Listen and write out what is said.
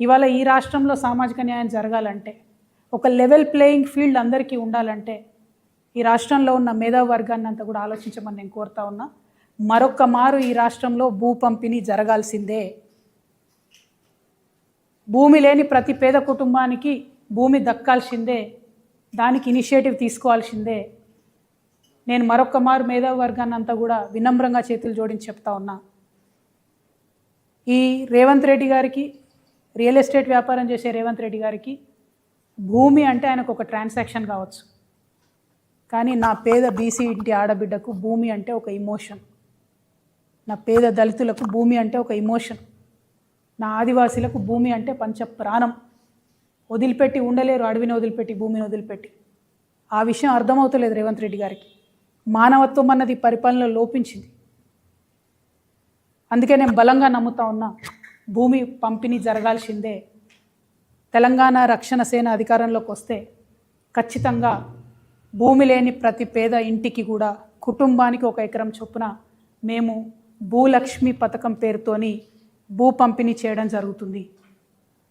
ఇవాళ ఈ రాష్ట్రంలో సామాజిక న్యాయం జరగాలంటే, ఒక లెవెల్ ప్లేయింగ్ ఫీల్డ్ అందరికీ ఉండాలంటే ఈ రాష్ట్రంలో ఉన్న మేధావి వర్గాన్ని అంతా కూడా ఆలోచించమని నేను కోరుతా ఉన్నా. మరొక్క మారు ఈ రాష్ట్రంలో భూ పంపిణీ జరగాల్సిందే. భూమి లేని ప్రతి పేద కుటుంబానికి భూమి దక్కాల్సిందే. దానికి ఇనిషియేటివ్ తీసుకోవాల్సిందే. నేను మరొక్క మారు మేధావి వర్గాన్ని అంతా కూడా వినమ్రంగా చేతులు జోడించి చెప్తా ఉన్నా. ఈ రేవంత్ రెడ్డి గారికి, రియల్ ఎస్టేట్ వ్యాపారం చేసే రేవంత్ రెడ్డి గారికి భూమి అంటే ఆయనకు ఒక ట్రాన్సాక్షన్ కావచ్చు, కానీ నా పేద బీసీ ఇంటి ఆడబిడ్డకు భూమి అంటే ఒక ఇమోషన్. నా పేద దళితులకు భూమి అంటే ఒక ఇమోషన్. నా ఆదివాసీలకు భూమి అంటే పంచ ప్రాణం. వదిలిపెట్టి ఉండలేరు, అడవిని వదిలిపెట్టి, భూమిని వదిలిపెట్టి. ఆ విషయం అర్థమవుతలేదు రేవంత్ రెడ్డి గారికి. మానవత్వం అన్నది పరిపాలనలో లోపించింది. అందుకే నేను బలంగా నమ్ముతా ఉన్నా, భూమి పంపిణీ జరగాల్సిందే. తెలంగాణ రక్షణ సేన అధికారంలోకి వస్తే ఖచ్చితంగా భూమి లేని ప్రతి పేద ఇంటికి కూడా కుటుంబానికి 1 ఎకరం చొప్పున మేము భూలక్ష్మి పథకం పేరుతోని భూ పంపిణీ చేయడం జరుగుతుంది.